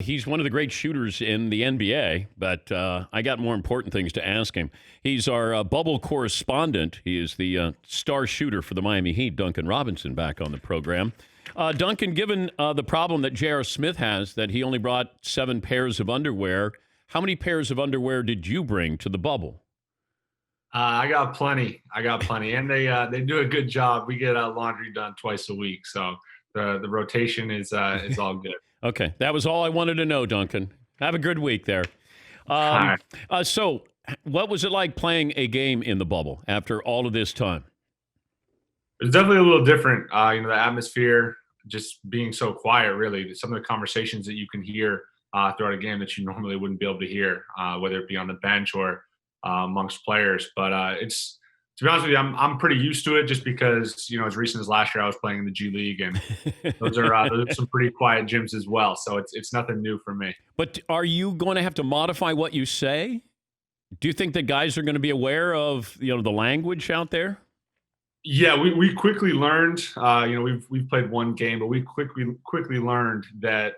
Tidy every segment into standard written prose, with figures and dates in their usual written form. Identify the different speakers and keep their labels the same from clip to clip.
Speaker 1: He's one of the great shooters in the NBA, but I got more important things to ask him. He's our bubble correspondent. He is the star shooter for the Miami Heat, Duncan Robinson, back on the program. Duncan, given the problem that J.R. Smith has, that he only brought 7 pairs of underwear, how many pairs of underwear did you bring to the bubble?
Speaker 2: I got plenty. And they do a good job. We get laundry done twice a week, so the rotation is all good.
Speaker 1: Okay, that was all I wanted to know, Duncan. Have a good week there.
Speaker 2: All right.
Speaker 1: So, what was it like playing a game in the bubble after all of this time?
Speaker 2: It's definitely a little different. The atmosphere just being so quiet. Really, some of the conversations that you can hear throughout a game that you normally wouldn't be able to hear, whether it be on the bench or amongst players. But it's to be honest with you, I'm pretty used to it just because as recent as last year I was playing in the G League, and those are some pretty quiet gyms as well. So it's nothing new for me.
Speaker 1: But are you going to have to modify what you say? Do you think that guys are going to be aware of the language out there?
Speaker 2: Yeah, we quickly learned. We've played one game, but we quickly learned that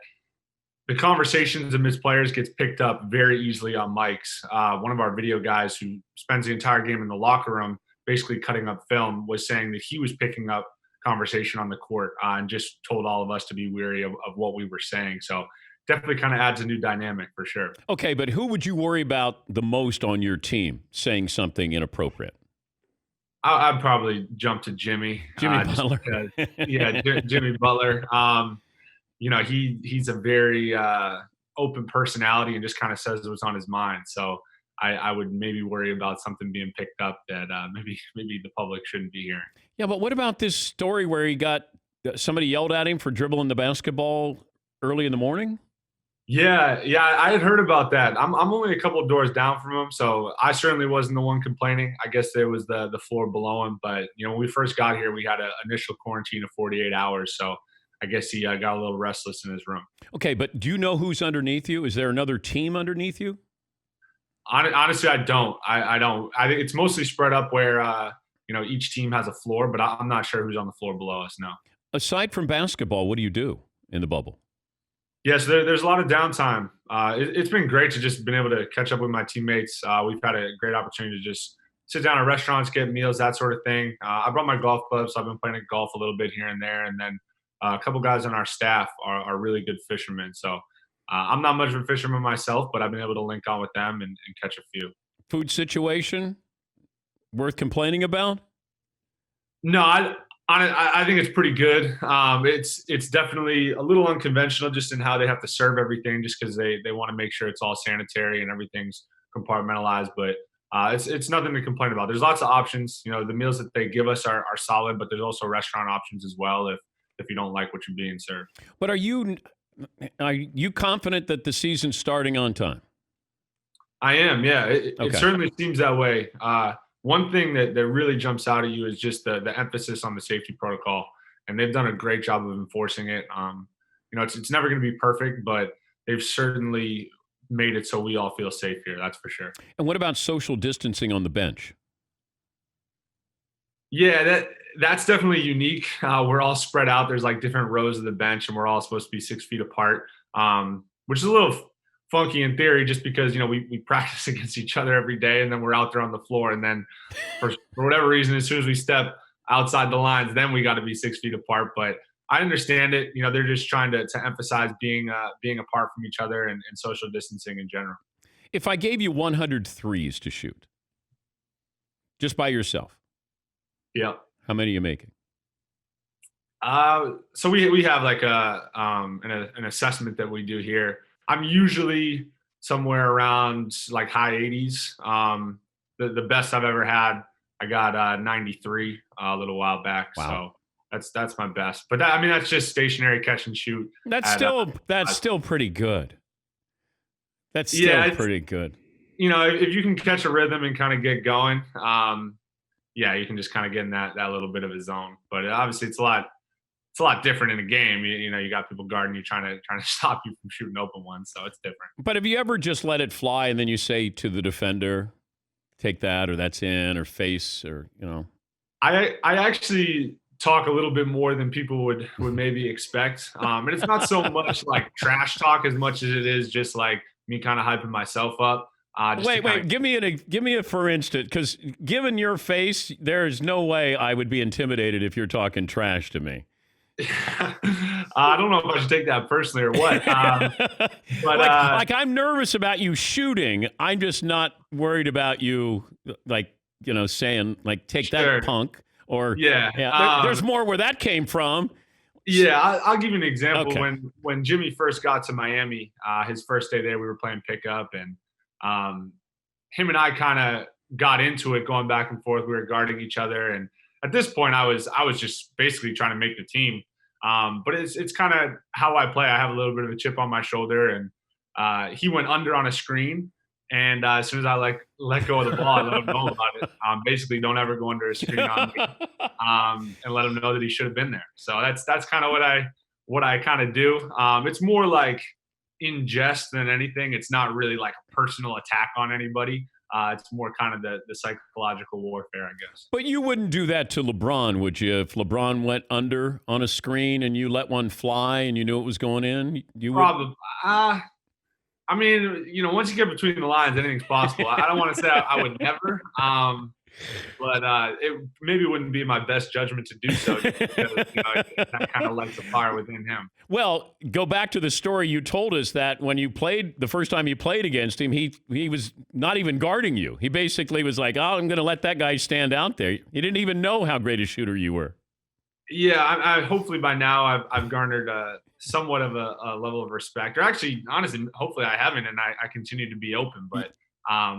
Speaker 2: the conversations amidst players gets picked up very easily on mics. One of our video guys who spends the entire game in the locker room, basically cutting up film, was saying that he was picking up conversation on the court and just told all of us to be wary of what we were saying. So definitely kind of adds a new dynamic for sure.
Speaker 1: Okay, but who would you worry about the most on your team saying something inappropriate?
Speaker 2: I'd probably jump to Jimmy.
Speaker 1: Jimmy Butler.
Speaker 2: Jimmy Butler. He's a very open personality and just kind of says what's on his mind. So I would maybe worry about something being picked up that maybe the public shouldn't be hearing.
Speaker 1: Yeah, but what about this story where he got somebody yelled at him for dribbling the basketball early in the morning?
Speaker 2: Yeah, I had heard about that. I'm only a couple of doors down from him, so I certainly wasn't the one complaining. I guess there was the floor below him, but when we first got here, we had an initial quarantine of 48 hours, so I guess he got a little restless in his room.
Speaker 1: Okay, but do you know who's underneath you? Is there another team underneath you?
Speaker 2: Honestly, I don't. I don't. I think it's mostly spread up where each team has a floor, but I'm not sure who's on the floor below us now.
Speaker 1: Aside from basketball, what do you do in the bubble?
Speaker 2: Yes, there's a lot of downtime. It's been great to just been able to catch up with my teammates. We've had a great opportunity to just sit down at restaurants, get meals, that sort of thing. I brought my golf clubs, so I've been playing at golf a little bit here and there. And then a couple guys on our staff are really good fishermen. So I'm not much of a fisherman myself, but I've been able to link on with them and catch a few.
Speaker 1: Food situation worth complaining about?
Speaker 2: No, I think it's pretty good. It's definitely a little unconventional just in how they have to serve everything, just because they want to make sure it's all sanitary and everything's compartmentalized. But it's nothing to complain about. There's lots of options. The meals that they give us are solid, but there's also restaurant options as well if you don't like what you're being served.
Speaker 1: But are you confident that the season's starting on time?
Speaker 2: I am. Yeah, it certainly seems that way. One thing that really jumps out at you is just the emphasis on the safety protocol, and they've done a great job of enforcing it. It's never going to be perfect, but they've certainly made it so we all feel safe here. That's for sure.
Speaker 1: And what about social distancing on the bench?
Speaker 2: Yeah, that's definitely unique. We're all spread out. There's like different rows of the bench, and we're all supposed to be 6 feet apart, which is a little funky in theory, just because we practice against each other every day, and then we're out there on the floor, and then for whatever reason, as soon as we step outside the lines, then we got to be 6 feet apart. But I understand it. They're just trying to emphasize being apart from each other and social distancing in general.
Speaker 1: If I gave you 100 threes to shoot, just by yourself,
Speaker 2: yeah,
Speaker 1: how many are you making?
Speaker 2: So we have like an assessment that we do here. I'm usually somewhere around like high 80s. The best I've ever had, I got 93 a little while back.
Speaker 1: Wow.
Speaker 2: So that's my best. But that's just stationary catch and shoot.
Speaker 1: That's still pretty good. That's still pretty good.
Speaker 2: If you can catch a rhythm and kind of get going, you can just kind of get in that little bit of a zone. But obviously, it's a lot different in a game. You got people guarding you, trying to stop you from shooting open ones. So it's different.
Speaker 1: But have you ever just let it fly and then you say to the defender, "Take that," or "That's in," or "Face," or
Speaker 2: I actually talk a little bit more than people would maybe expect. And it's not so much like trash talk as much as it is just like me kind of hyping myself up.
Speaker 1: Wait, give me a for instance, because given your face, there's no way I would be intimidated if you're talking trash to me.
Speaker 2: I don't know if I should take that personally or what. But
Speaker 1: like I'm nervous about you shooting. I'm just not worried about you, like, saying like, take that punk. Or there's more where that came from.
Speaker 2: Yeah, I'll give you an example.
Speaker 1: Okay.
Speaker 2: When Jimmy first got to Miami, his first day there, we were playing pickup, and him and I kind of got into it, going back and forth. We were guarding each other, and at this point, I was just basically trying to make the team. But it's kind of how I play. I have a little bit of a chip on my shoulder, and he went under on a screen. And as soon as I let go of the ball, I let him know about it. Basically, don't ever go under a screen on me, and let him know that he should have been there. So that's kind of what I kind of do. It's more like in jest than anything. It's not really like a personal attack on anybody. It's more kind of the psychological warfare, I guess.
Speaker 1: But you wouldn't do that to LeBron, would you? If LeBron went under on a screen and you let one fly and you knew it was going in, you would?
Speaker 2: Probably. I mean, once you get between the lines, anything's possible. I don't want to say I would never, but it maybe wouldn't be my best judgment to do so, just because, that kind of lights a fire within him.
Speaker 1: Well, go back to the story you told us that when you played the first time you played against him, he was not even guarding you. He basically was like, "Oh, I'm going to let that guy stand out there." He didn't even know how great a shooter you were.
Speaker 2: Yeah, I hopefully by now I've garnered somewhat of a level of respect, or actually, honestly, hopefully I haven't, and I continue to be open. But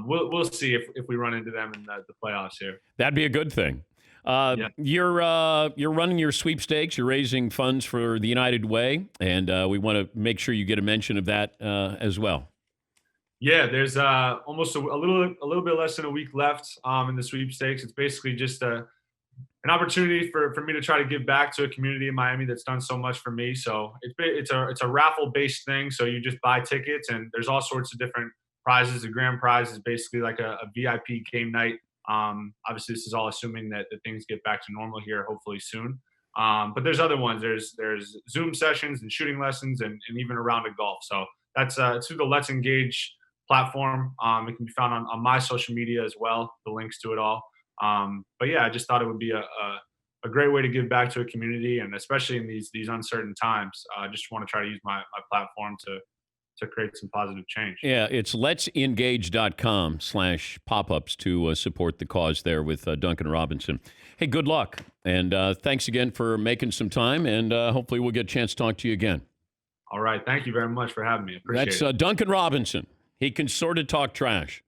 Speaker 2: we'll see if we run into them in the playoffs here.
Speaker 1: That'd be a good thing.
Speaker 2: Yeah.
Speaker 1: You're running your sweepstakes. You're raising funds for the United Way, and we want to make sure you get a mention of that as well.
Speaker 2: Yeah, there's almost a little bit less than a week left in the sweepstakes. It's basically just an opportunity for me to try to give back to a community in Miami that's done so much for me. So it's a raffle based thing. So you just buy tickets, and there's all sorts of different prizes. The grand prize is basically like a VIP game night. Obviously, this is all assuming that things get back to normal here, hopefully soon. But there's other ones. There's Zoom sessions and shooting lessons, and even a round of golf. So that's it's through the Let's Engage platform. It can be found on my social media as well. The links to it all. But yeah, I just thought it would be a great way to give back to a community, and especially in these uncertain times, I just want to try to use my platform to create some positive change.
Speaker 1: Yeah, it's letsengage.com/popups to support the cause there with Duncan Robinson. Hey, good luck. And thanks again for making some time, and hopefully we'll get a chance to talk to you again.
Speaker 2: All right. Thank you very much for having me. Appreciate it.
Speaker 1: That's Duncan Robinson. He can sort of talk trash.